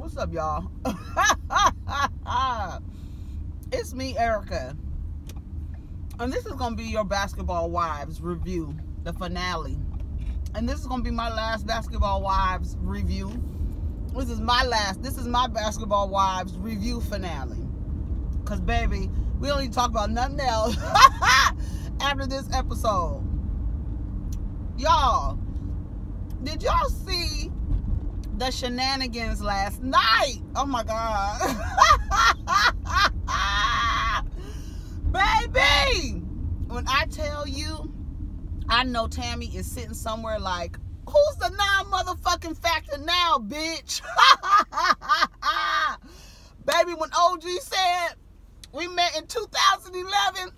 What's up, y'all? It's me, Erica. And this is going to be your Basketball Wives review, the finale. And this is going to be my last Basketball Wives review. This is my Basketball Wives review finale. Because, baby, we don't need to talk about nothing else after this episode. Y'all, did y'all see the shenanigans last night? Oh my God. Baby, when I tell you, I know Tammy is sitting somewhere like, who's the non-motherfucking factor now, bitch? Baby, when OG said we met in 2011,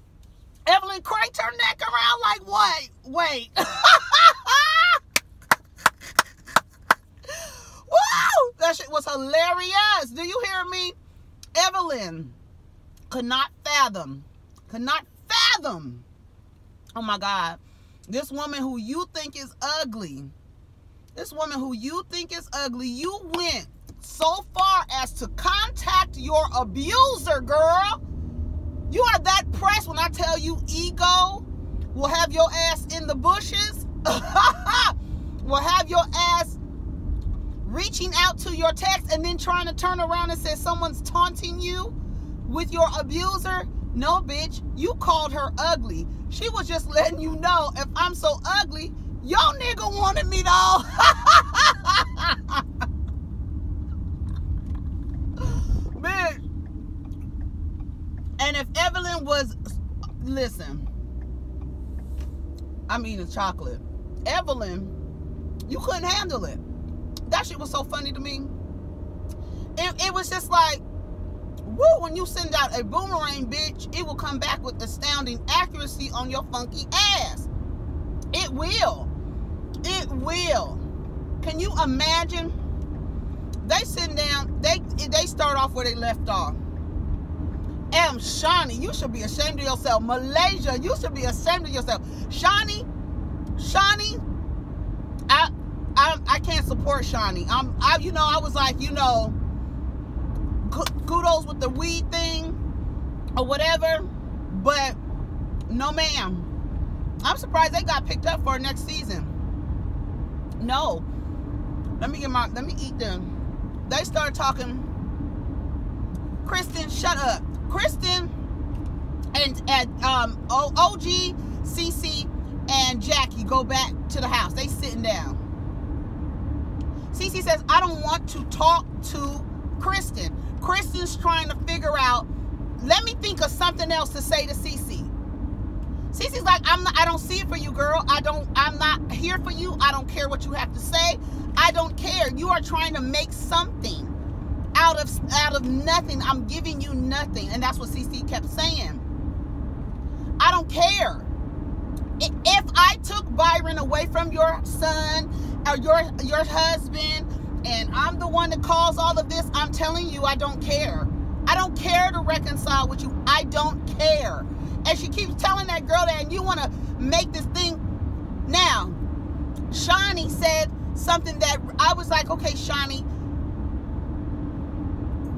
Evelyn cranked her neck around like, wait. Woo! That shit was hilarious. Do you hear me? Evelyn could not fathom. Oh my God. This woman who you think is ugly. You went so far as to contact your abuser, girl. You are that pressed when I tell you ego will have your ass in the bushes. Will have your ass reaching out to your text and then trying to turn around and say someone's taunting you with your abuser. No, bitch, you called her ugly. She was just letting you know, if I'm so ugly, your nigga wanted me though. Bitch. And if Evelyn was, listen, I'm eating chocolate. Evelyn, you couldn't handle it. That shit was so funny to me. It was just like, woo, when you send out a boomerang, bitch, it will come back with astounding accuracy on your funky ass. It will. Can you imagine? They sit down, they start off where they left off. Shani, you should be ashamed of yourself. Malaysia, you should be ashamed of yourself. Shani, I can't support Shani. I was like, kudos with the weed thing or whatever, but no, ma'am. I'm surprised they got picked up for next season. No, let me eat them. They started talking. Kristen, shut up. Kristen and OG, Cece, and Jackie go back to the house. They sitting down. Cece says, I don't want to talk to Kristen. Kristen's trying to figure out, let me think of something else to say to Cece. Cece's like, I don't see it for you, girl. I'm not here for you. I don't care what you have to say. I don't care. You are trying to make something out of nothing. I'm giving you nothing. And that's what Cece kept saying. I don't care. If I took Byron away from your son or your husband, and I'm the one that caused all of this, I'm telling you, I don't care. I don't care to reconcile with you. I don't care. And she keeps telling that girl that, and you want to make this thing. Now, Shani said something that I was like, okay, Shani,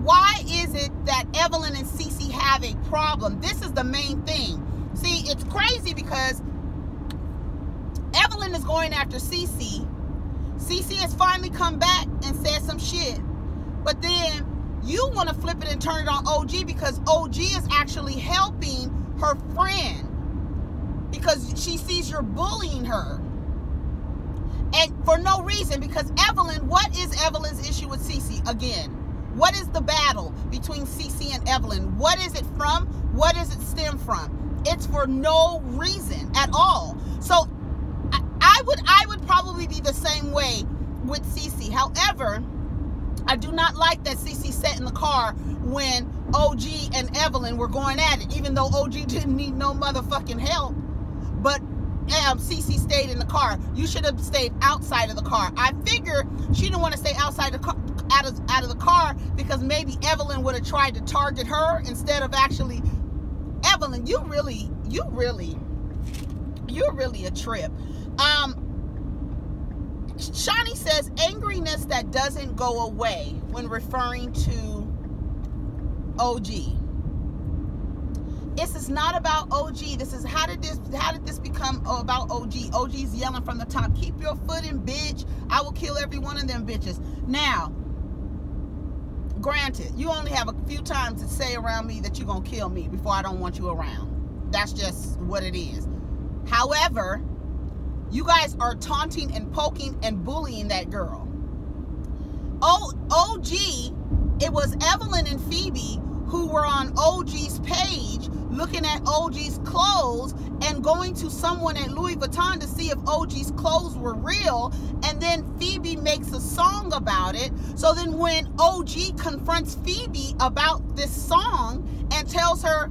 why is it that Evelyn and Cece have a problem? This is the main thing. See, it's crazy because Evelyn is going after Cece. Cece has finally come back and said some shit. But then you want to flip it and turn it on OG because OG is actually helping her friend because she sees you're bullying her. And for no reason, because Evelyn, what is Evelyn's issue with Cece again? What is the battle between Cece and Evelyn? What is it from? What does it stem from? It's for no reason at all. So I would probably be the same way with Cece. However, I do not like that Cece sat in the car when OG and Evelyn were going at it, even though OG didn't need no motherfucking help. But Cece stayed in the car. You should have stayed outside of the car. I figure she didn't want to stay outside the car, out of the car, because maybe Evelyn would have tried to target her instead of actually. Evelyn, you're really a trip. Shawnee says angriness that doesn't go away when referring to OG. This is not about OG. This is how did this become about OG? OG's yelling from the top, keep your foot in, bitch. I will kill every one of them bitches. Now, granted, you only have a few times to say around me that you're gonna kill me before I don't want you around. That's just what it is. However, you guys are taunting and poking and bullying that girl. OG, it was Evelyn and Phoebe who were on OG's page looking at OG's clothes and going to someone at Louis Vuitton to see if OG's clothes were real, and then Phoebe makes a song about it. So then when OG confronts Phoebe about this song and tells her,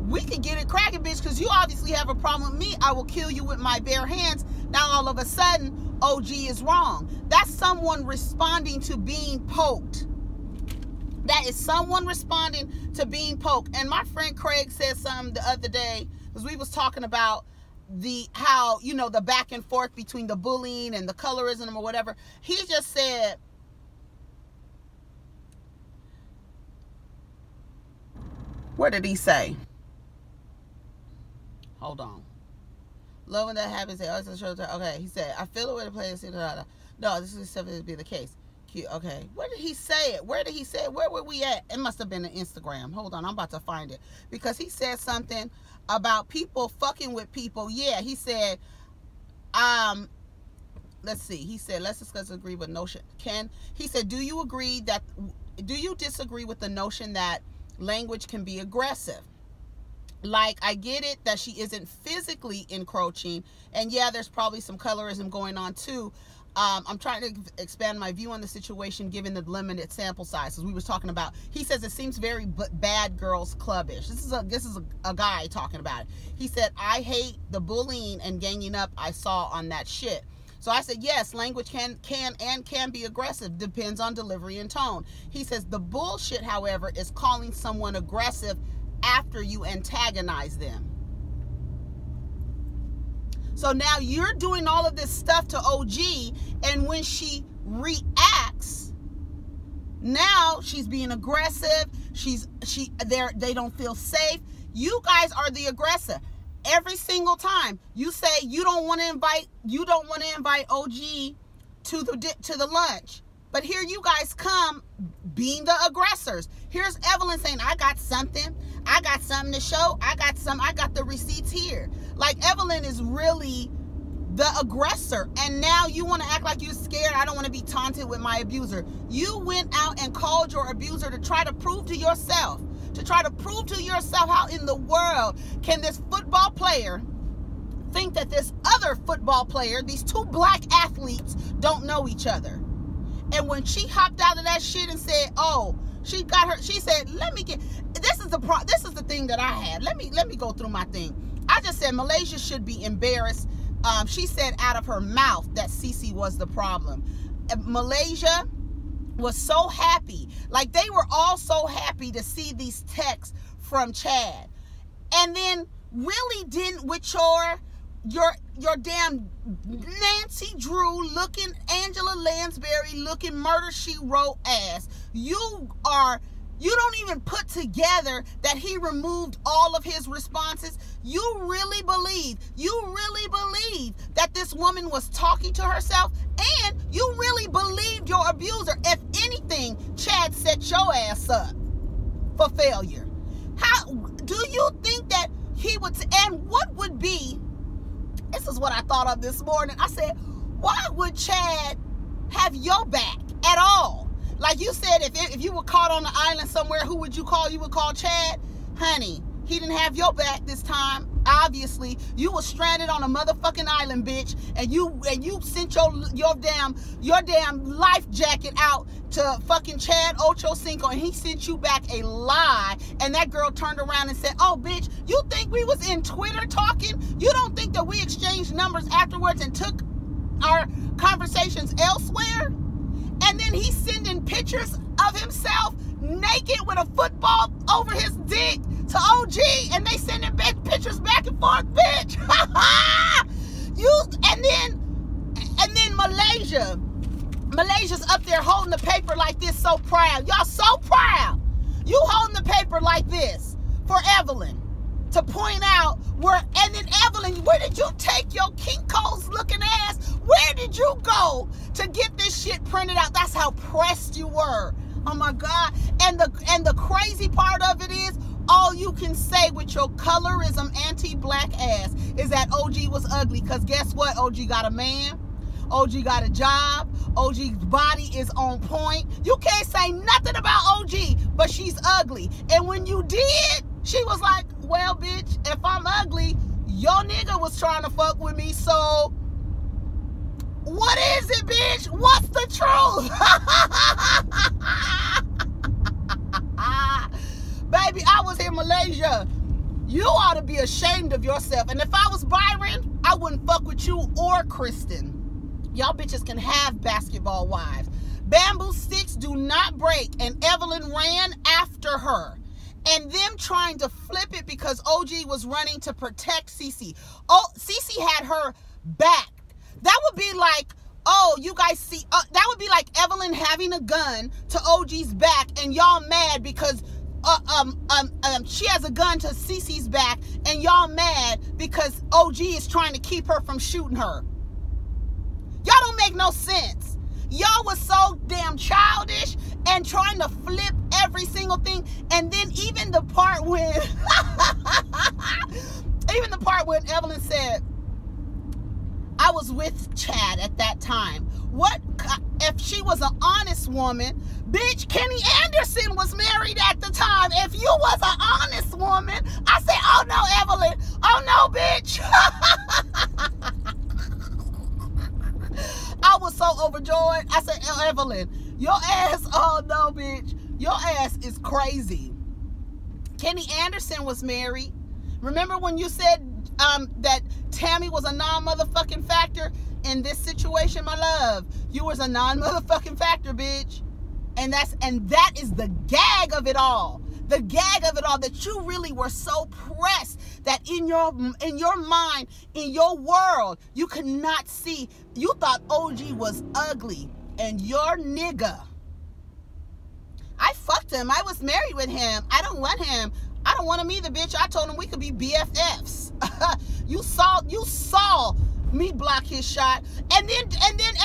we can get it cracking, bitch, because you obviously have a problem with me. I will kill you with my bare hands. Now all of a sudden, OG is wrong. That's someone responding to being poked. That is someone responding to being poked. And my friend Craig said something the other day, because we was talking about how, you know, the back and forth between the bullying and the colorism or whatever. He just said, what did he say? Hold on. Loving that happens. Okay, he said, I feel the way to play this. No, this is something to be the case. Okay, where did he say it? Where did he say it? Where were we at? It must have been on Instagram. Hold on, I'm about to find it. Because he said something about people fucking with people. Yeah, he said, let's see. He said, let's discuss agree with notion. He said, do you disagree with the notion that language can be aggressive? Like, I get it that she isn't physically encroaching, and yeah, there's probably some colorism going on too. I'm trying to expand my view on the situation given the limited sample size, as we was talking about. He says it seems very bad girls clubbish. This is a guy talking about it. He said, I hate the bullying and ganging up I saw on that shit. So I said, yes, language can be aggressive. Depends on delivery and tone. He says the bullshit, however, is calling someone aggressive after you antagonize them. So now you're doing all of this stuff to OG, and when she reacts, now she's being aggressive. They don't feel safe. You guys are the aggressor. Every single time you say you don't want to invite OG to the lunch. But here you guys come being the aggressors. Here's Evelyn saying, I got something to show. I got the receipts here. Like, Evelyn is really the aggressor. And now you want to act like you're scared. I don't want to be taunted with my abuser. You went out and called your abuser to try to prove to yourself how in the world can this football player think that this other football player, these two black athletes, don't know each other. And when she hopped out of that shit and said, oh, she said, this is the thing that I had. Let me go through my thing. I just said Malaysia should be embarrassed. She said out of her mouth that Cece was the problem. Malaysia was so happy. Like, they were all so happy to see these texts from Chad. And then really didn't with your damn Nancy Drew looking, Angela Lansbury looking, Murder She Wrote ass. You don't even put together that he removed all of his responses. You really believe that this woman was talking to herself, and you really believed your abuser. If anything, Chad set your ass up for failure. How do you think that he would, and what would be, this is what I thought of this morning. I said, why would Chad have your back at all? Like you said, if you were caught on the island somewhere, who would you call? You would call Chad? Honey, he didn't have your back this time. Obviously, you were stranded on a motherfucking island, bitch, and you sent your damn life jacket out to fucking Chad Ochocinco, and he sent you back a lie, and that girl turned around and said, oh, bitch, you think we was in Twitter talking? You don't think that we exchanged numbers afterwards and took our conversations elsewhere? And then he's sending pictures of himself naked with a football over his dick to OG, and they sending pictures back and forth, bitch. And then in Malaysia. Malaysia's up there holding the paper like this, so proud. Y'all so proud. You holding the paper like this for Evelyn to point out where, and then Evelyn, where did you take your Kinko's looking ass? Where did you go to get this shit printed out? That's how pressed you were. Oh my God. And the crazy part of it is, all you can say with your colorism anti-black ass is that OG was ugly. Because guess what? OG got a man. OG got a job. OG's body is on point. You can't say nothing about OG, but she's ugly. And when you did, she was like, well, bitch, if I'm ugly, your nigga was trying to fuck with me, so what is it, bitch? What's the truth? Baby, I was in Malaysia. You ought to be ashamed of yourself. And if I was Byron, I wouldn't fuck with you or Kristen. Y'all bitches can have basketball wives. Bamboo sticks do not break, and Evelyn ran after her. And them trying to flip it because OG was running to protect Cece. Oh, Cece had her back. That would be like, oh, you guys see, that would be like Evelyn having a gun to OG's back and y'all mad because she has a gun to Cece's back and y'all mad because OG is trying to keep her from shooting her. Y'all don't make no sense. Y'all was so damn childish and trying to flip every single thing. And then even the part when Evelyn said, I was with Chad at that time. What if she was an honest woman? Bitch, Kenny Anderson was married at the time. If you was an honest woman, I said, oh no, Evelyn. Oh no, bitch. I was so overjoyed. I said, Evelyn, your ass, oh no, bitch. Your ass is crazy. Kenny Anderson was married. Remember when you said that Tammy was a non-motherfucking factor in this situation, my love? You was a non-motherfucking factor, bitch. And that is the gag of it all. The gag of it all, that you really were so pressed that in your mind, in your world, you could not see. You thought OG was ugly, and your nigga, I fucked him. I was married with him. I don't want him. I don't want him either, bitch. I told him we could be BFFs. You saw me block his shot, and then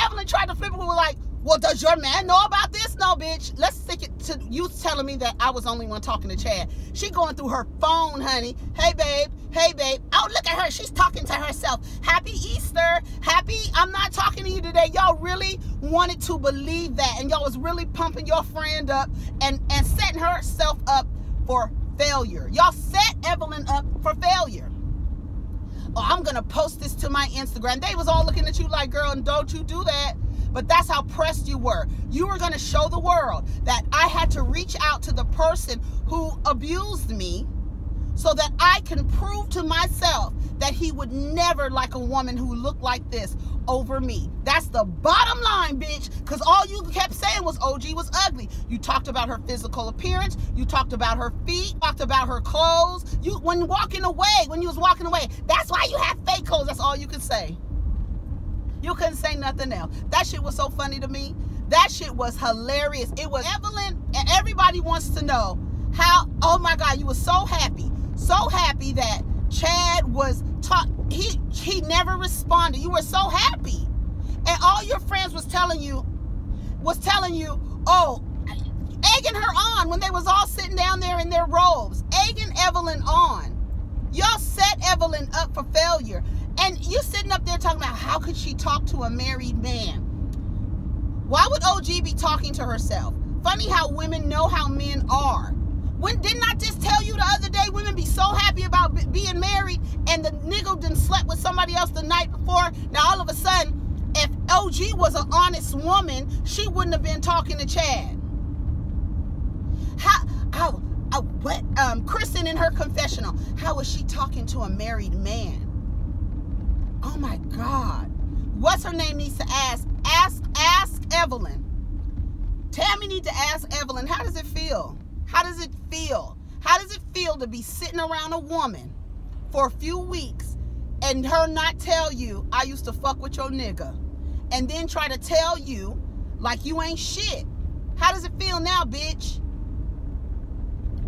Evelyn tried to flip it. We were like, well, does your man know about this? No, bitch. Let's stick it to you telling me that I was the only one talking to Chad. She going through her phone, honey. Hey, babe. Hey, babe. Oh, look at her. She's talking to herself. Happy Easter. Happy, I'm not talking to you today. Y'all really wanted to believe that, and y'all was really pumping your friend up and setting herself up for failure. Y'all set Evelyn up for failure. Oh, I'm going to post this to my Instagram. They was all looking at you like, girl, don't you do that. But that's how pressed you were. You were going to show the world that I had to reach out to the person who abused me so that I can prove to myself that he would never like a woman who looked like this over me. That's the bottom line, bitch. Because all you kept saying was OG was ugly. You talked about her physical appearance. You talked about her feet. Talked about her clothes. When you was walking away, that's why you have fake clothes. That's all you could say. You couldn't say nothing else. That shit was so funny to me. That shit was hilarious. It was Evelyn, and everybody wants to know how, oh my God, you were so happy that Chad was he never responded. You were so happy. And all your friends was telling you, oh, egging her on when they was all sitting down there in their robes, egging Evelyn on. Y'all set Evelyn up for failure. And you sitting up there talking about how could she talk to a married man? Why would OG be talking to herself? Funny how women know how men are. Didn't I just tell you the other day women be so happy about being married and the nigga done slept with somebody else the night before? Now all of a sudden, if OG was an honest woman, she wouldn't have been talking to Chad. Kristen in her confessional, how was she talking to a married man? Oh my God. What's her name needs to ask? Ask Evelyn. Tammy needs to ask Evelyn, how does it feel? How does it feel? How does it feel to be sitting around a woman for a few weeks and her not tell you, I used to fuck with your nigga? and then try to tell you like you ain't shit. How does it feel now, bitch?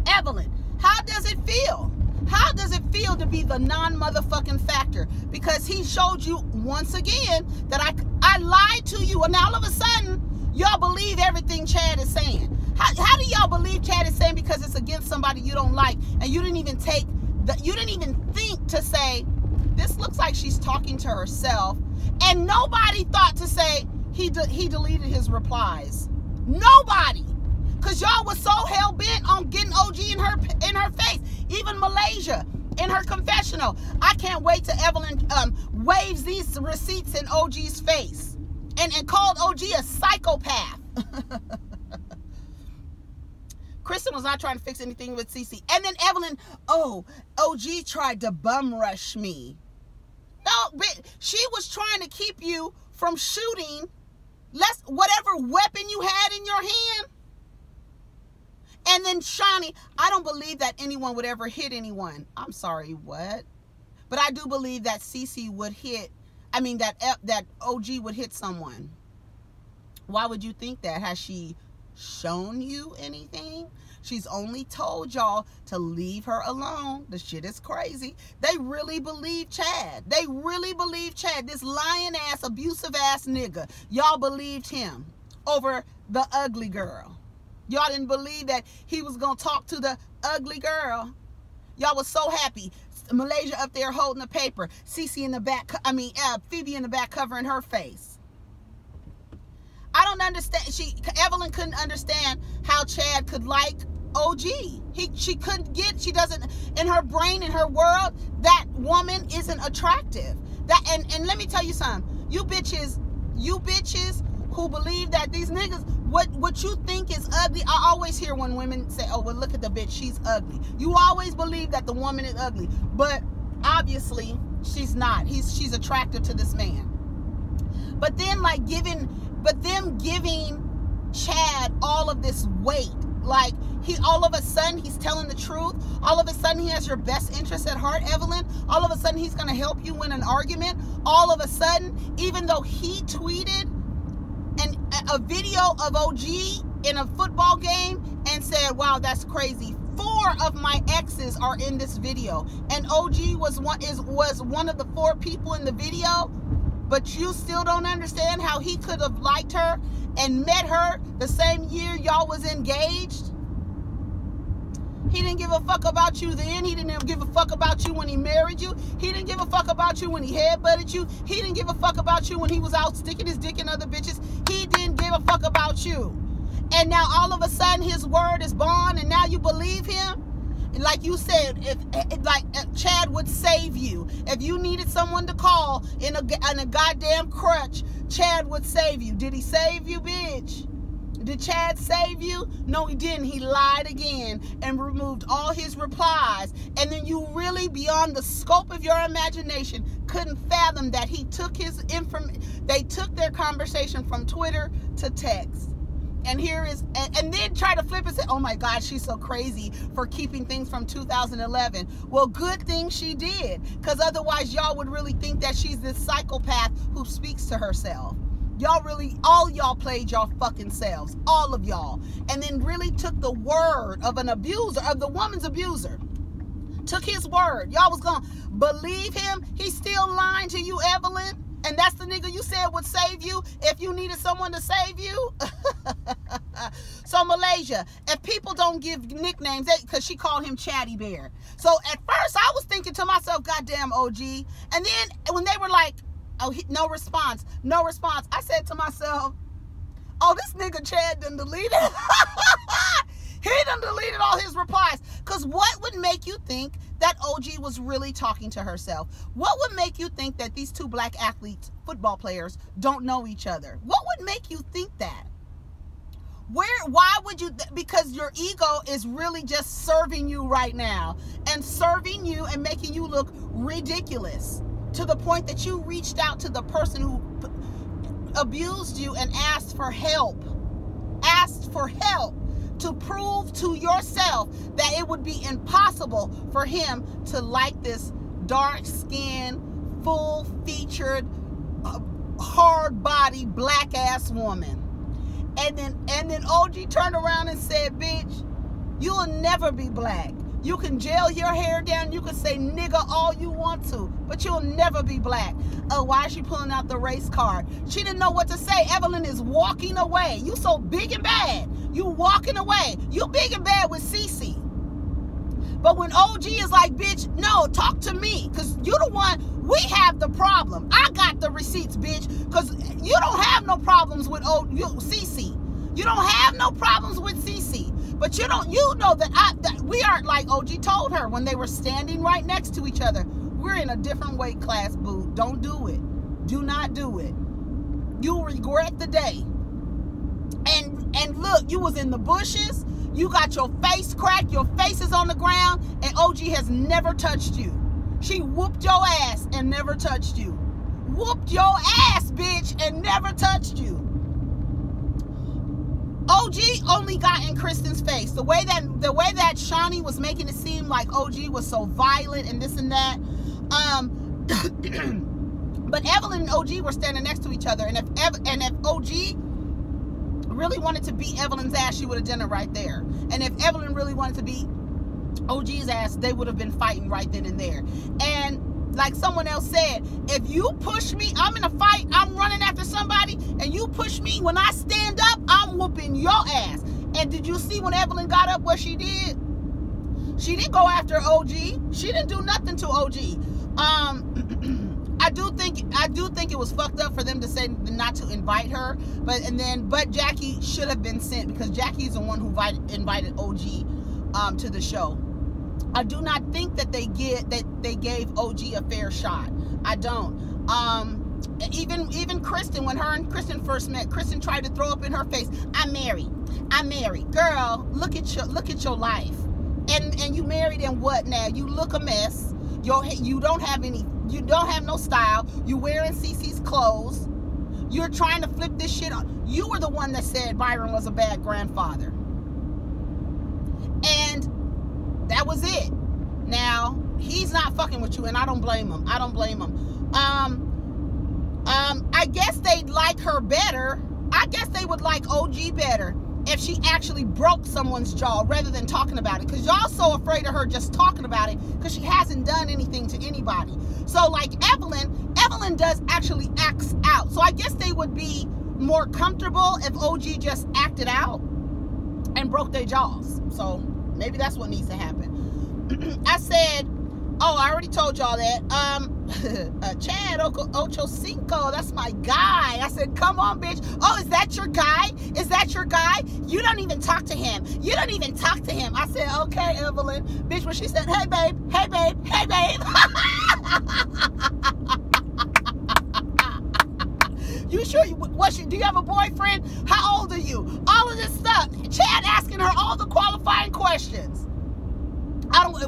Evelyn, how does it feel? How does it feel to be the non-motherfucking factor? Because he showed you once again that I lied to you, and now all of a sudden y'all believe everything Chad is saying. How do y'all believe Chad is saying because it's against somebody you don't like, and you didn't even think to say, this looks like she's talking to herself, and nobody thought to say he deleted his replies. Nobody. Because y'all was so hell-bent on getting OG in her face. Even Malaysia, in her confessional. I can't wait till Evelyn waves these receipts in OG's face. And called OG a psychopath. Kristen was not trying to fix anything with Cece. And then Evelyn, oh, OG tried to bum rush me. No, but she was trying to keep you from shooting whatever weapon you had in your hand. And then Shani, I don't believe that anyone would ever hit anyone. I'm sorry, what? But I do believe that Cece would hit, that OG would hit someone. Why would you think that? Has she shown you anything? She's only told y'all to leave her alone. The shit is crazy. They really believe Chad. They really believe Chad. This lying ass, abusive ass nigga. Y'all believed him over the ugly girl. Y'all didn't believe that he was going to talk to the ugly girl. Y'all was so happy. Malaysia up there holding the paper. Cece in the back, Phoebe in the back covering her face. I don't understand. Evelyn couldn't understand how Chad could like OG. She doesn't, in her brain, in her world, that woman isn't attractive. And let me tell you something. You bitches who believe that these niggas, what you think is ugly. I always hear when women say, oh, well, look at the bitch, she's ugly. You always believe that the woman is ugly, but obviously she's not. She's attractive to this man. But then them giving Chad all of this weight, like all of a sudden he's telling the truth. All of a sudden he has your best interest at heart, Evelyn. All of a sudden he's going to help you win an argument. All of a sudden, even though he tweeted a video of OG in a football game and said, wow, that's crazy. 4 of my exes are in this video, and OG was one of the 4 people in the video. But you still don't understand how he could have liked her and met her the same year y'all was engaged. He didn't give a fuck about you then. He didn't give a fuck about you when he married you. He didn't give a fuck about you when he headbutted you. He didn't give a fuck about you when he was out sticking his dick in other bitches. He didn't give a fuck about you. And now all of a sudden his word is bond, and now you believe him? Like you said, if Chad would save you. If you needed someone to call in a goddamn crutch, Chad would save you. Did he save you, bitch? Did Chad save you? No, he didn't. He lied again and removed all his replies. And then you really, beyond the scope of your imagination, couldn't fathom that he took they took their conversation from Twitter to text. And and then try to flip and say, oh my God, she's so crazy for keeping things from 2011. Well, good thing she did, because otherwise y'all would really think that she's this psychopath who speaks to herself. All y'all played y'all fucking selves, all of y'all, and then really took the word of an abuser, of the woman's abuser. Took his word. Y'all was gonna believe him. He's still lying to you, Evelyn. And that's the nigga you said would save you if you needed someone to save you. So Malaysia, if people don't give nicknames, because she called him Chatty Bear. So at first I was thinking to myself, goddamn OG. And then when they were like, oh, no response, no response, I said to myself, oh, this nigga Chad done deleted. He done deleted all his replies. Because what would make you think that OG was really talking to herself? What would make you think that these 2 black athletes, football players, don't know each other? What would make you think that? Why would you? Because your ego is really just serving you right now. And serving you and making you look ridiculous. To the point that you reached out to the person who abused you and asked for help. Asked for help. To prove to yourself that it would be impossible for him to like this dark-skinned, full-featured, hard-bodied, black-ass woman. And then OG turned around and said, bitch, you'll never be black. You can gel your hair down. You can say nigga all you want to, but you'll never be black. Oh, why is she pulling out the race card? She didn't know what to say. Evelyn is walking away. You so big and bad. You walking away. You big and bad with Cece. But when OG is like, bitch, no, talk to me. Because you the one, we have the problem. I got the receipts, bitch. Because you don't have no problems with Cece. You don't have no problems with Cece. But you know that we aren't like OG told her when they were standing right next to each other. We're in a different weight class, boo. Don't do it. Do not do it. You'll regret the day. And look, you was in the bushes. You got your face cracked. Your face is on the ground. And OG has never touched you. She whooped your ass and never touched you. Whooped your ass, bitch, and never touched you. OG only got in Kristen's face. The way that Shawnee was making it seem like OG was so violent and this and that. But Evelyn and OG were standing next to each other. And if OG really wanted to beat Evelyn's ass, she would have done it right there. And if Evelyn really wanted to beat OG's ass, they would have been fighting right then and there. And like someone else said, if you push me, I'm in a fight, I'm running after somebody, and you push me, when I stand up, I'm whooping your ass. And did you see when Evelyn got up what she did? She didn't go after OG. She didn't do nothing to OG. I do think it was fucked up for them to say not to invite her, but Jackie should have been sent because Jackie's the one who invited OG to the show. I do not think that they gave OG a fair shot. I don't. Even Kristen, when her and Kristen first met, Kristen tried to throw up in her face, I'm married. Girl, look at your life. And you married and what now? You look a mess. You don't have no style. You wearing Cece's clothes. You're trying to flip this shit on. You were the one that said Byron was a bad grandfather. And that was it. Now, he's not fucking with you, and I don't blame him. I guess they'd like her better. I guess they would like OG better if she actually broke someone's jaw rather than talking about it. Because y'all so afraid of her just talking about it because she hasn't done anything to anybody. So like Evelyn does actually acts out. So I guess they would be more comfortable if OG just acted out and broke their jaws. So maybe that's what needs to happen. I said, oh, I already told y'all that. Chad Ocho Cinco, that's my guy. I said, come on, bitch. Oh, is that your guy? Is that your guy? You don't even talk to him. I said, okay, Evelyn. Bitch, when she said, hey, babe. You sure? Do you have a boyfriend? How old are you? All of this stuff. Chad asking her all the qualifying questions.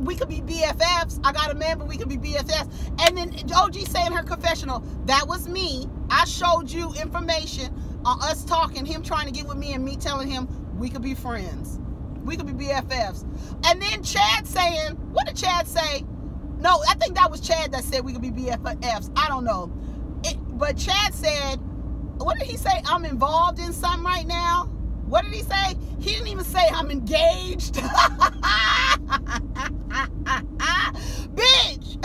We could be BFFs. I got a man, but we could be BFFs. And then OG saying in her confessional, that was me. I showed you information on us talking, him trying to get with me and me telling him we could be friends. We could be BFFs. And then Chad saying, what did Chad say? No, I think that was Chad that said we could be BFFs. I don't know. But Chad said, what did he say? I'm involved in something right now. What did he say? He didn't even say I'm engaged. Bitch.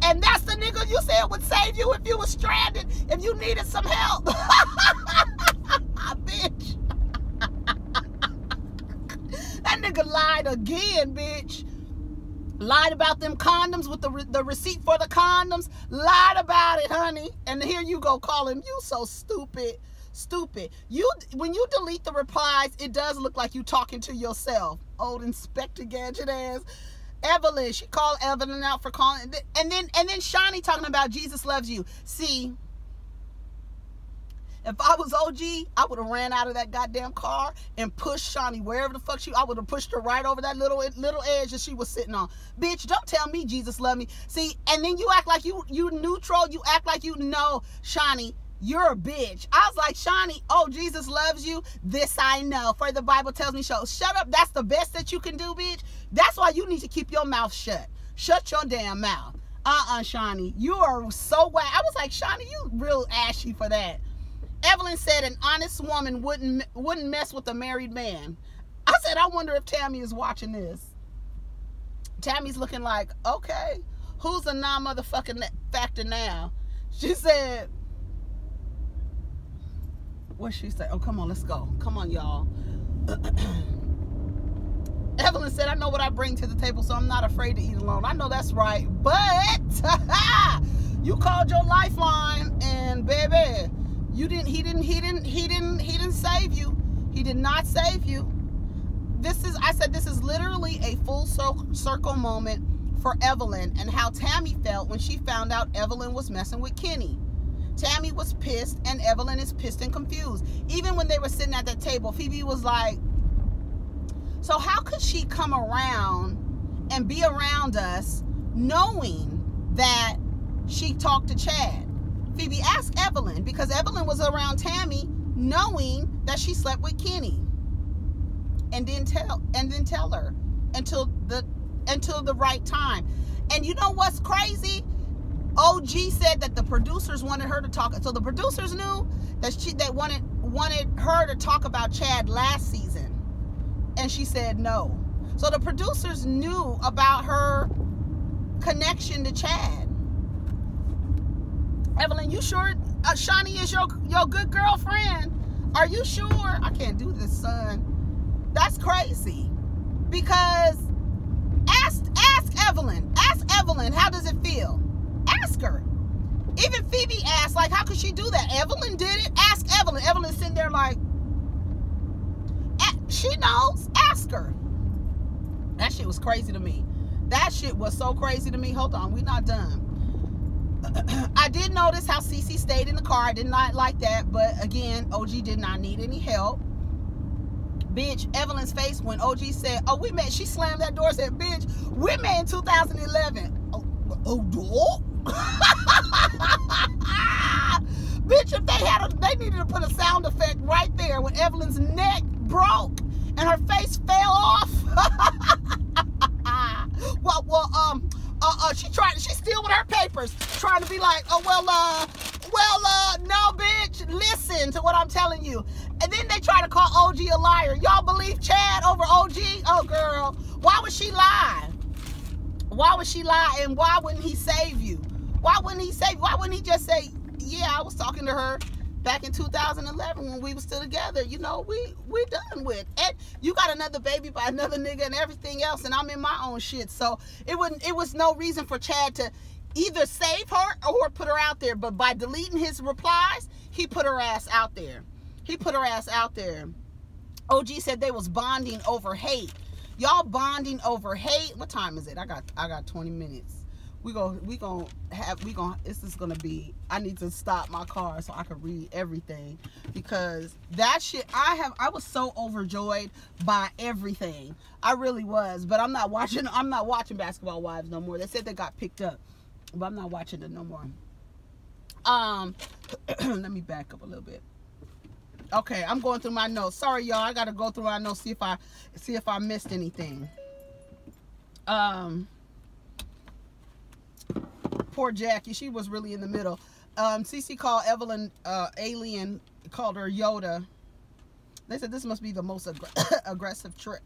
And that's the nigga you said would save you if you were stranded, if you needed some help. Bitch. That nigga lied again, bitch. Lied about them condoms with the receipt for the condoms. Lied about it, honey. And here you go calling you so stupid. When you delete the replies, it does look like you talking to yourself. Old Inspector Gadget ass. Evelyn, she called Evelyn out for calling. And then Shawnee talking about Jesus loves you. See, if I was OG, I would have ran out of that goddamn car and pushed Shawnee wherever the fuck I would have pushed her right over that little edge that she was sitting on. Bitch, don't tell me Jesus love me. See, and then you act like you neutral. You act like you know, Shawnee, you're a bitch. I was like, Shawnee, oh, Jesus loves you. This I know, for the Bible tells me so. Shut up. That's the best that you can do, bitch. That's why you need to keep your mouth shut. Shut your damn mouth. Shawnee, you are so whack. I was like, Shawnee, you real ashy for that. Evelyn said an honest woman wouldn't mess with a married man. I said, I wonder if Tammy is watching this. Tammy's looking like, okay, who's a non-motherfucking factor now? She said, what she say? Oh, come on, let's go. Come on, y'all. Evelyn said, I know what I bring to the table, so I'm not afraid to eat alone. I know that's right, but you called your lifeline, and baby, he didn't save you. He did not save you. I said this is literally a full circle moment for Evelyn and how Tammy felt when she found out Evelyn was messing with Kenny. Tammy was pissed, and Evelyn is pissed and confused. Even when they were sitting at that table, Phoebe was like, so how could she come around and be around us knowing that she talked to Chad? Phoebe asked Evelyn, because Evelyn was around Tammy knowing that she slept with Kenny, and then tell her until the right time. And you know what's crazy? OG said that the producers wanted her to talk. So the producers knew that they wanted her to talk about Chad last season, and she said no. So the producers knew about her connection to Chad. Evelyn, you sure Shawnee is your good girlfriend? Are you sure? I can't do this, son. That's crazy. Because ask Evelyn. Ask Evelyn, how does it feel? Ask her. Even Phoebe asked, like, how could she do that? Evelyn did it. Ask Evelyn. Evelyn's sitting there like, she knows. Ask her. That shit was crazy to me. That shit was so crazy to me. Hold on, we're not done. I did notice how Cece stayed in the car. I did not like that, but again, OG did not need any help. Bitch, Evelyn's face when OG said, oh, we met, she slammed that door and said, bitch, we met in 2011. Oh. Bitch, if they needed to put a sound effect right there when Evelyn's neck broke and her face fell off. She's still with her papers, trying to be like, oh, no, bitch, listen to what I'm telling you. And then they try to call OG a liar. Y'all believe Chad over OG? Oh, girl, why would she lie? Why would she lie, and why wouldn't he save you? Why wouldn't he save you? Why wouldn't he just say, yeah, I was talking to her back in 2011 when we were still together. You know, we done with. And you got another baby by another nigga and everything else, and I'm in my own shit. So it was no reason for Chad to either save her or put her out there. But by deleting his replies, he put her ass out there. OG said they was bonding over hate. Y'all bonding over hate. What time is it? I got 20 minutes. This is gonna be, I need to stop my car so I can read everything, because that shit, I was so overjoyed by everything. I really was. But I'm not watching Basketball Wives no more. They said they got picked up, but I'm not watching it no more. Let me back up a little bit. Okay, I'm going through my notes. Sorry, y'all. I gotta go through my notes, see if I missed anything. Poor Jackie. She was really in the middle. Cece called Evelyn alien, called her Yoda. They said this must be the most aggressive trip.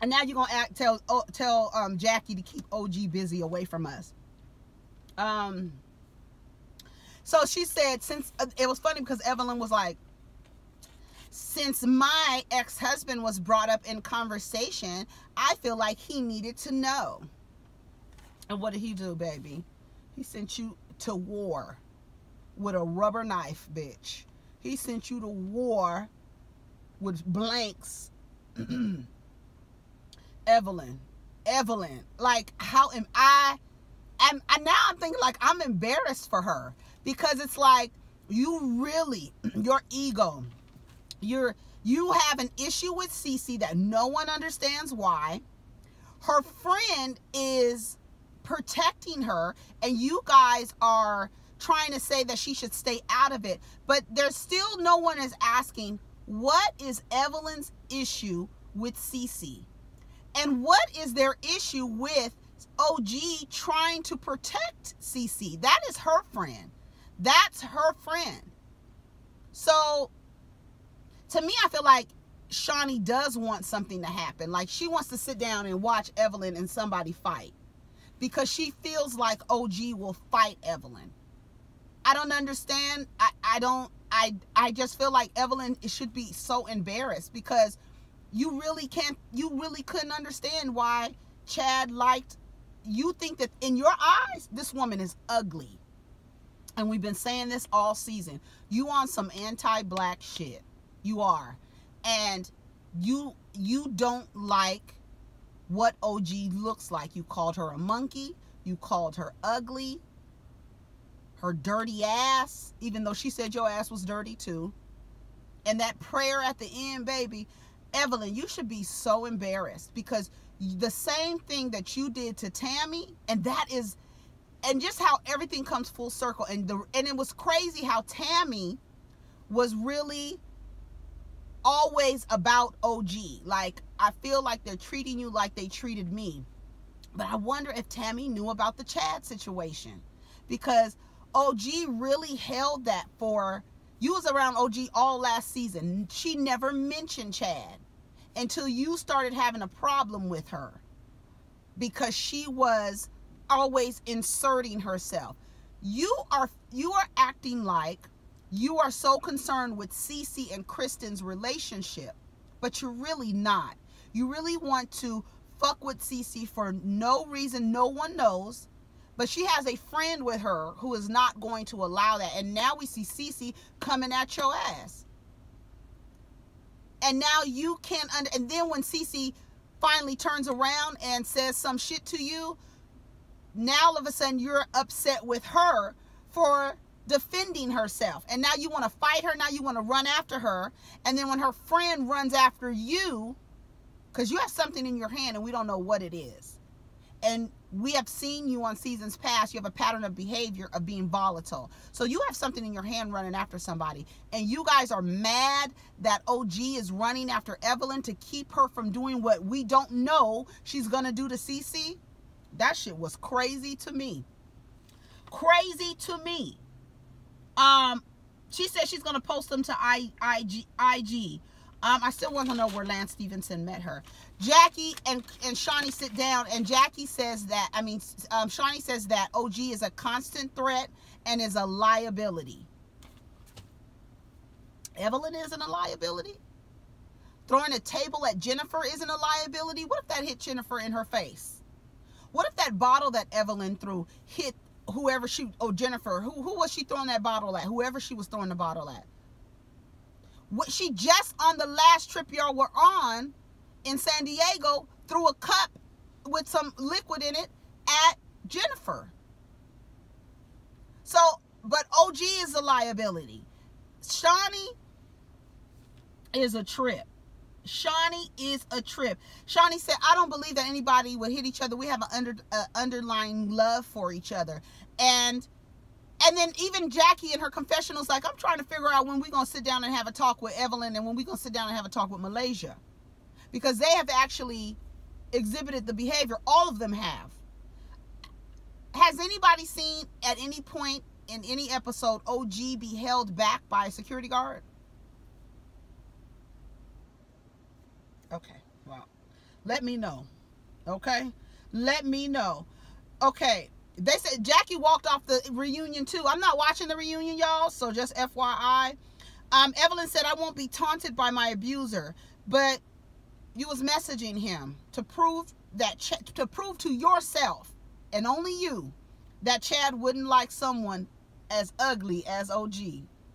And now you're gonna tell Jackie to keep OG busy away from us. So she said, since it was funny because Evelyn was like, since my ex-husband was brought up in conversation, I feel like he needed to know. And what did he do, baby? He sent you to war with a rubber knife, bitch. He sent you to war with blanks. Evelyn, like, how am I? And now I'm thinking, like, I'm embarrassed for her, because it's like, you really, your ego, you have an issue with Cece that no one understands why. Her friend is protecting her, and you guys are trying to say that she should stay out of it, but there's still no one is asking, what is Evelyn's issue with Cece? And what is their issue with OG trying to protect Cece? That is her friend. That's her friend. So, to me, I feel like Shaunie does want something to happen. Like, she wants to sit down and watch Evelyn and somebody fight. Because she feels like OG will fight Evelyn. I don't understand. I just feel like Evelyn should be so embarrassed, because you really couldn't understand why Chad liked. You think that in your eyes, this woman is ugly. And we've been saying this all season. You on some anti-black shit. You are. And you don't like what OG looks like. You called her a monkey. You called her ugly. Her dirty ass. Even though she said your ass was dirty too. And that prayer at the end, baby. Evelyn, you should be so embarrassed, because the same thing that you did to Tammy, and just how everything comes full circle, and it was crazy how Tammy was really always about OG. Like, I feel like they're treating you like they treated me. But I wonder if Tammy knew about the Chad situation, because OG really held that for. You was around OG all last season. She never mentioned Chad until you started having a problem with her, because she was always inserting herself. You are acting like you are so concerned with Cece and Kristen's relationship, but you're really not. You really want to fuck with Cece for no reason no one knows. But she has a friend with her who is not going to allow that. And now we see Cece coming at your ass. And now you can't and then when Cece finally turns around and says some shit to you, now all of a sudden you're upset with her for defending herself. And now you want to fight her. Now you want to run after her. And then when her friend runs after you, because you have something in your hand and we don't know what it is. And we have seen you on seasons past. You have a pattern of behavior of being volatile. So you have something in your hand running after somebody. And you guys are mad that OG is running after Evelyn to keep her from doing what we don't know she's going to do to Cece. That shit was crazy to me. Crazy to me. She said she's going to post them to IG. I still want to know where Lance Stevenson met her. Jackie and Shaunie sit down, and Jackie says that, Shaunie says that OG is a constant threat and is a liability. Evelyn isn't a liability. Throwing a table at Jennifer isn't a liability. What if that hit Jennifer in her face? What if that bottle that Evelyn threw hit whoever Jennifer, who was she throwing that bottle at? Whoever she was throwing the bottle at. What she just on the last trip y'all were on in San Diego threw a cup with some liquid in it at Jennifer. So, but OG is a liability. Shaunie is a trip. Shaunie is a trip. Shaunie said, I don't believe that anybody would hit each other. We have an underlying love for each other. And then even Jackie in her confessionals, like, I'm trying to figure out when we're going to sit down and have a talk with Evelyn and when we're going to sit down and have a talk with Malaysia. Because they have actually exhibited the behavior. All of them have. Has anybody seen at any point in any episode OG be held back by a security guard? Okay, well, let me know. Okay? Let me know. Okay. They said Jackie walked off the reunion too. I'm not watching the reunion, y'all, so just FYI. Evelyn said, I won't be taunted by my abuser, but you was messaging him to prove to yourself and only you that Chad wouldn't like someone as ugly as OG.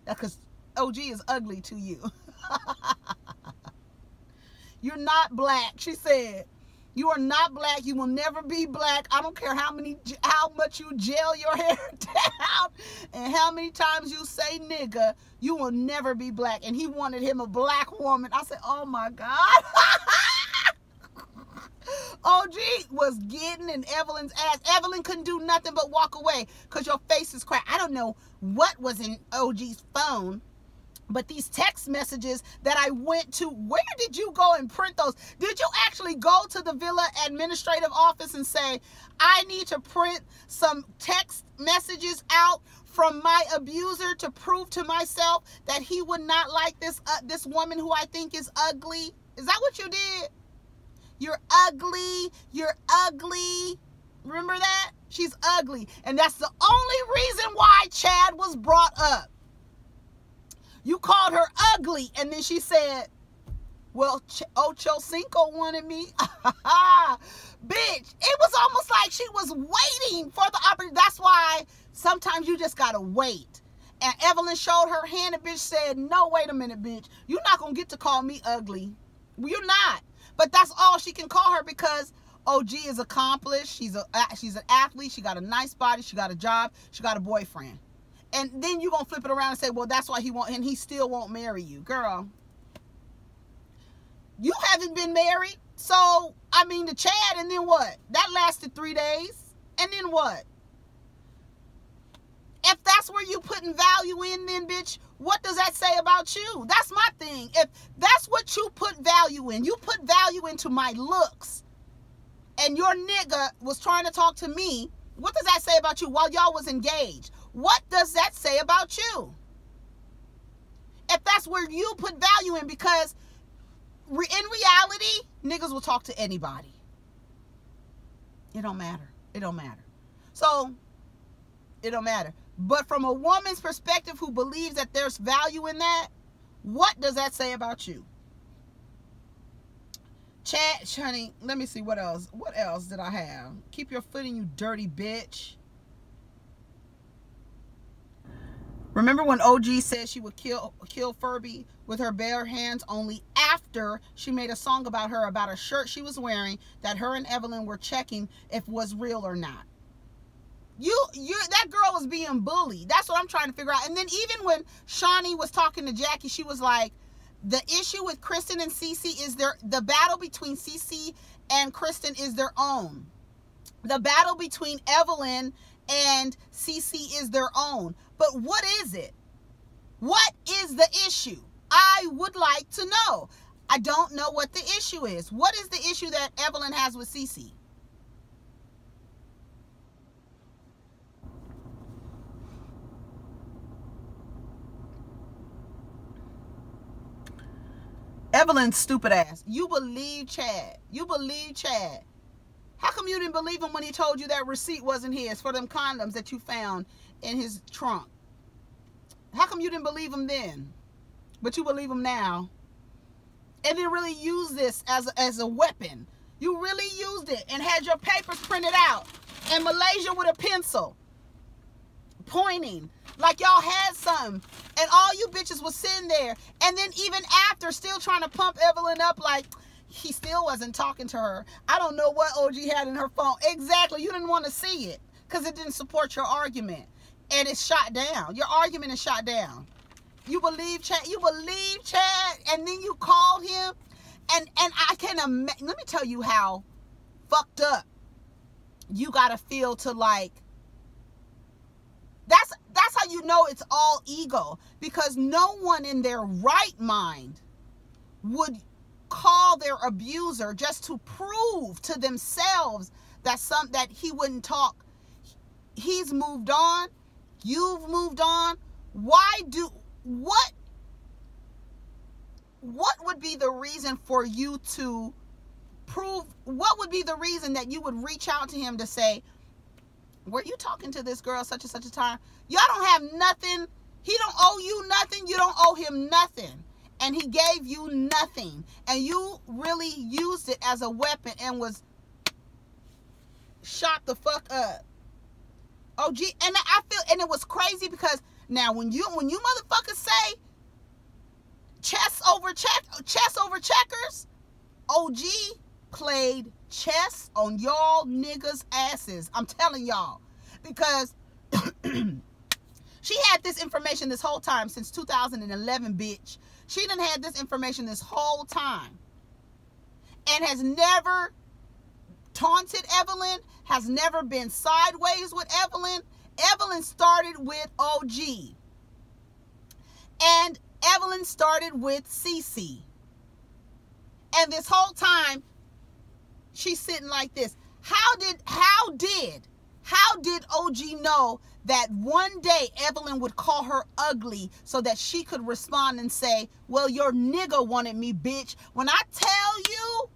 Because OG is ugly to you. You're not black, she said. You are not black. You will never be black. I don't care how much you gel your hair down and how many times you say nigga, you will never be black. And he wanted him a black woman. I said, oh my God. OG was getting in Evelyn's ass. Evelyn couldn't do nothing but walk away because your face is cracked. I don't know what was in OG's phone But these text messages that I went to, where did you go and print those? Did you actually go to the Villa administrative office and say, I need to print some text messages out from my abuser to prove to myself that he would not like this woman who I think is ugly? Is that what you did? You're ugly. You're ugly. Remember that? She's ugly. And that's the only reason why Chad was brought up. You called her ugly, and then she said, well, Ocho Cinco wanted me. Bitch, it was almost like she was waiting for the opportunity. That's why sometimes you just got to wait. And Evelyn showed her hand, and bitch said, no, wait a minute, bitch. You're not going to get to call me ugly. You're not. But that's all she can call her because OG is accomplished. She's an athlete. She got a nice body. She got a job. She got a boyfriend. And then you're going to flip it around and say, well, that's why he won't, and he still won't marry you. Girl, you haven't been married. So, I mean, the Chad, and then what? That lasted 3 days. And then what? If that's where you putting value in, then, bitch, what does that say about you? That's my thing. If that's what you put value in, you put value into my looks, and your nigga was trying to talk to me, what does that say about you while y'all was engaged? What does that say about you? If that's where you put value in, because in reality, niggas will talk to anybody. It don't matter. It don't matter. So, it don't matter. But from a woman's perspective who believes that there's value in that, what does that say about you? Chad, honey, let me see what else. What else did I have? Keep your foot in, you dirty bitch. Remember when OG said she would kill Furby with her bare hands only after she made a song about her, about a shirt she was wearing that her and Evelyn were checking if was real or not. That girl was being bullied. That's what I'm trying to figure out. And then even when Shawnee was talking to Jackie, she was like, the issue with Kristen and Cece is the battle between Cece and Kristen is their own. The battle between Evelyn and Cece is their own. But what is it? What is the issue? I would like to know. I don't know what the issue is. What is the issue that Evelyn has with Cece? Evelyn's stupid ass. You believe Chad. You believe Chad. How come you didn't believe him when he told you that receipt wasn't his for them condoms that you found in his trunk? How come you didn't believe him then? But you believe him now. And then really use this as a weapon. You really used it and had your papers printed out in Malaysia with a pencil, pointing like y'all had something, and all you bitches was sitting there. And then even after, still trying to pump Evelyn up like he still wasn't talking to her. I don't know what OG had in her phone. Exactly. You didn't want to see it because it didn't support your argument. And it's shot down. Your argument is shot down. You believe Chad. You believe Chad. And then you called him. And I can imagine. Let me tell you how fucked up you got to feel to like. That's how you know it's all ego. Because no one in their right mind would call their abuser just to prove to themselves that he wouldn't talk. He's moved on. You've moved on. What would be the reason for you to prove? What would be the reason that you would reach out to him to say, were you talking to this girl such and such a time? Y'all don't have nothing. He don't owe you nothing. You don't owe him nothing. And he gave you nothing. And you really used it as a weapon and was shot the fuck up. OG, and I feel, and it was crazy because now when you motherfuckers say chess over checkers, OG played chess on y'all niggas' asses. I'm telling y'all. Because she had this information this whole time since 2011, bitch. She done had this information this whole time. And has never taunted Evelyn, has never been sideways with Evelyn. Evelyn started with OG. And Evelyn started with Cece. And this whole time, she's sitting like this. How did OG know that one day Evelyn would call her ugly so that she could respond and say, well, your nigga wanted me, bitch. When I tell you,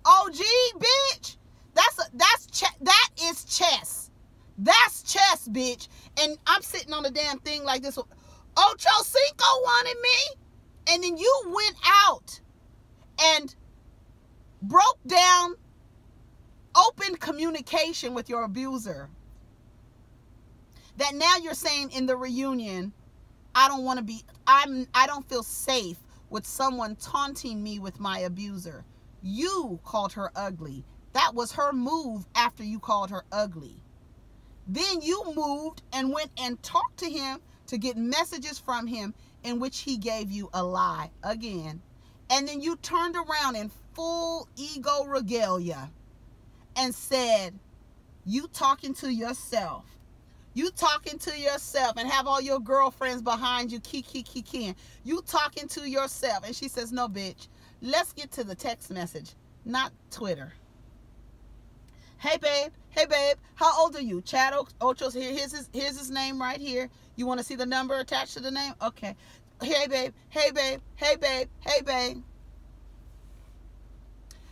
OG, bitch, that is chess. That's chess, bitch. And I'm sitting on the damn thing like this. Ocho Cinco wanted me. And then you went out and broke down open communication with your abuser. That now you're saying in the reunion, I don't feel safe with someone taunting me with my abuser. You called her ugly. That was her move after you called her ugly. Then you moved and went and talked to him to get messages from him in which he gave you a lie again. And then you turned around in full ego regalia and said, you talking to yourself. You talking to yourself and have all your girlfriends behind you kicking. You talking to yourself. And she says, no, bitch, let's get to the text message, not Twitter. Hey, babe. Hey, babe. How old are you? Chad Ocho's here. Here's his name right here. You want to see the number attached to the name? Okay. Hey, babe. Hey, babe. Hey, babe. Hey, babe.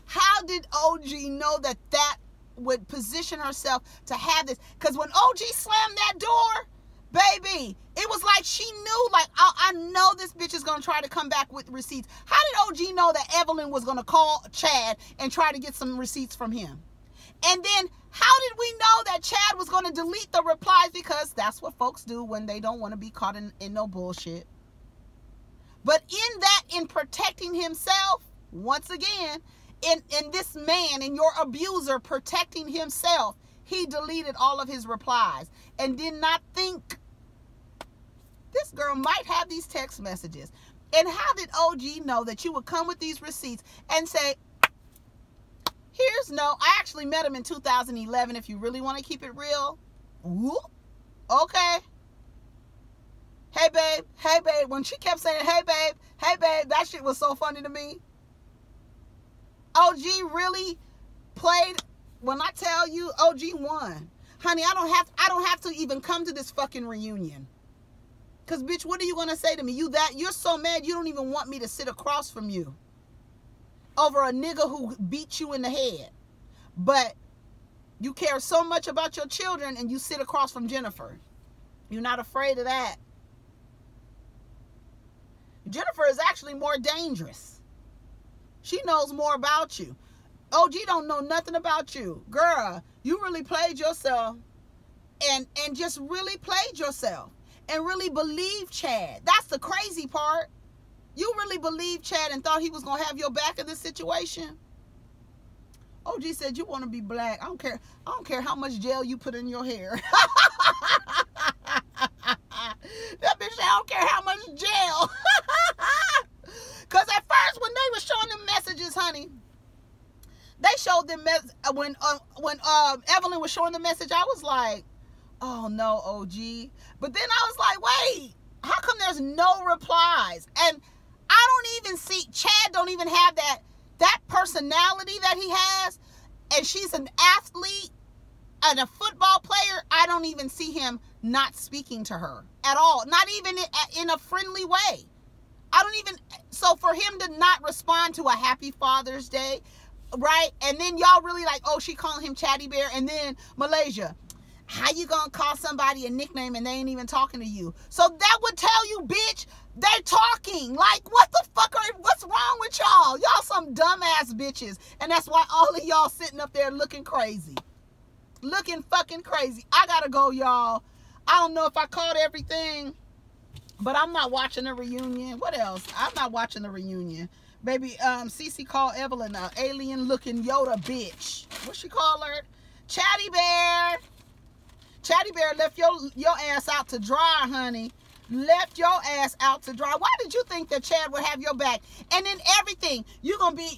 How did OG know that would position herself to have this? Because when OG slammed that door, baby, it was like she knew, like, I know this bitch is going to try to come back with receipts. How did OG know that Evelyn was going to call Chad and try to get some receipts from him? And then how did we know that Chad was going to delete the replies? Because that's what folks do when they don't want to be caught in no bullshit. But in protecting himself, once again, in this man and your abuser protecting himself, he deleted all of his replies and did not think this girl might have these text messages. And how did OG know that you would come with these receipts and say, I actually met him in 2011 if you really want to keep it real. Whoop. Okay. Hey, babe. Hey, babe. When she kept saying, hey, babe. Hey, babe. That shit was so funny to me. OG really played. When I tell you, OG won. Honey, I don't have to even come to this fucking reunion. Because, bitch, what are you going to say to me? You're so mad you don't even want me to sit across from you over a nigga who beat you in the head. But you care so much about your children and you sit across from Jennifer. You're not afraid of that. Jennifer is actually more dangerous. She knows more about you. OG don't know nothing about you. Girl, you really played yourself and just really played yourself and really believed Chad. That's the crazy part. You really believed Chad and thought he was going to have your back in this situation? OG said, you want to be black. I don't care how much gel you put in your hair. That bitch said, I don't care how much gel. Because at first, when they were showing them messages, honey, they showed them, when Evelyn was showing the message, I was like, oh no, OG. But then I was like, wait, how come there's no replies? And I don't even see, Chad don't even have that personality that he has. And she's an athlete and a football player. I don't even see him not speaking to her at all. Not even in a friendly way. So for him to not respond to a happy Father's Day, right? And then y'all really like, oh, she calling him Chatty Bear. And then Malaysia, how you gonna call somebody a nickname and they ain't even talking to you? So that would tell you, bitch, they're talking. Like, what the fuck what's wrong with y'all? Y'all some dumbass bitches. And that's why all of y'all sitting up there looking crazy. Looking fucking crazy. I gotta go, y'all. I don't know if I caught everything, but I'm not watching the reunion. What else? I'm not watching the reunion. Baby, Cece called Evelyn an alien-looking Yoda bitch. What she call her? Chatty Bear. Chatty Bear left your ass out to dry, honey. Left your ass out to dry. Why did you think that Chad would have your back? And then everything, you're gonna be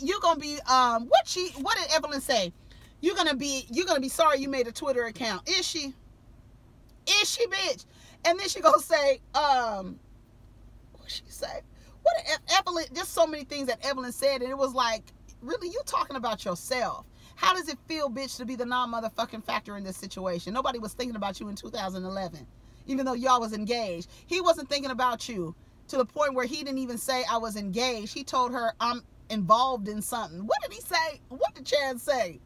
what did Evelyn say? You're gonna be sorry you made a Twitter account. Is she? Is she, bitch? And then she gonna say, she say? What Evelyn, just so many things that Evelyn said, and it was like, really, you talking about yourself. How does it feel, bitch, to be the non-motherfucking factor in this situation? Nobody was thinking about you in 2011, even though y'all was engaged. He wasn't thinking about you to the point where he didn't even say I was engaged. He told her I'm involved in something. What did he say? What did Chad say?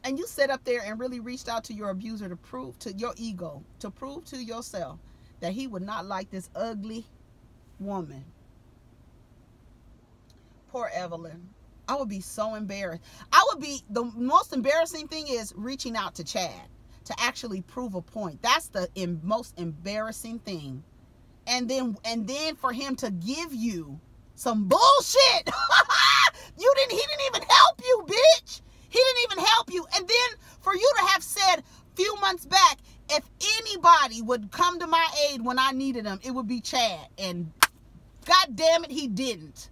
And you sat up there and really reached out to your abuser to prove to your ego, to prove to yourself that he would not like this ugly woman. Poor Evelyn. I would be so embarrassed. The most embarrassing thing is reaching out to Chad to actually prove a point. That's the most embarrassing thing. And then for him to give you some bullshit. He didn't even help you, bitch. He didn't even help you. And then for you to have said a few months back, if anybody would come to my aid when I needed him, it would be Chad. And God damn it, he didn't.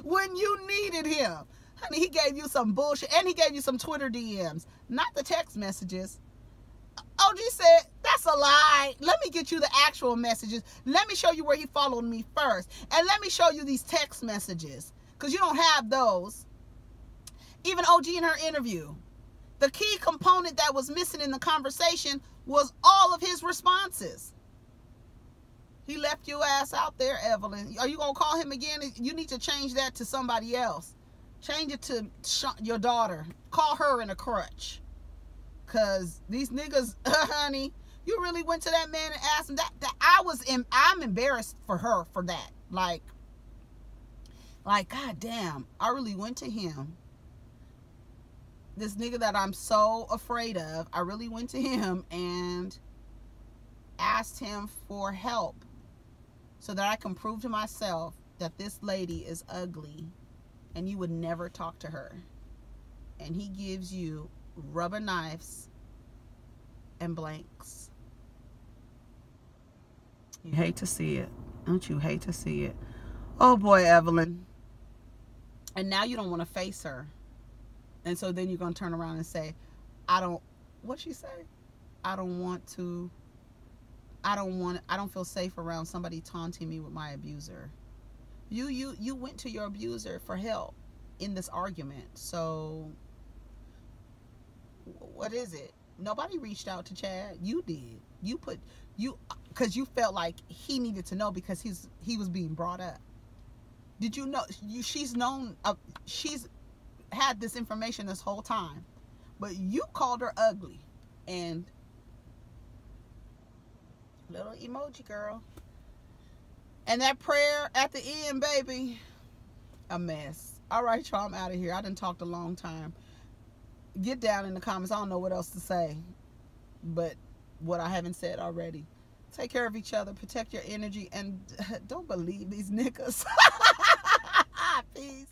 When you needed him. Honey, he gave you some bullshit. And he gave you some Twitter DMs. Not the text messages. OG said, that's a lie. Let me get you the actual messages. Let me show you where he followed me first. And let me show you these text messages. Because you don't have those. Even OG in her interview. The key component that was missing in the conversation was all of his responses. He left your ass out there, Evelyn. Are you going to call him again? You need to change that to somebody else. Change it to your daughter. Call her in a crutch. Because these niggas, honey, you really went to that man and asked him that I'm embarrassed for her for that. Like, God damn, I really went to him. This nigga that I'm so afraid of, I really went to him and asked him for help so that I can prove to myself that this lady is ugly and you would never talk to her. And he gives you rubber knives and blanks. You hate to see it. Don't you hate to see it? Oh boy, Evelyn. And now you don't want to face her. And so then you're going to turn around and say, what'd she say? I don't feel safe around somebody taunting me with my abuser. You went to your abuser for help in this argument. So what is it? Nobody reached out to Chad. You did. Because you felt like he needed to know because he was being brought up. Did you know she's had this information this whole time, but you called her ugly and little emoji girl. And that prayer at the end, baby, a mess. All right, y'all, I'm out of here. I done talked a long time. Get down in the comments. I don't know what else to say, but what I haven't said already. Take care of each other. Protect your energy. And don't believe these niggas. Peace.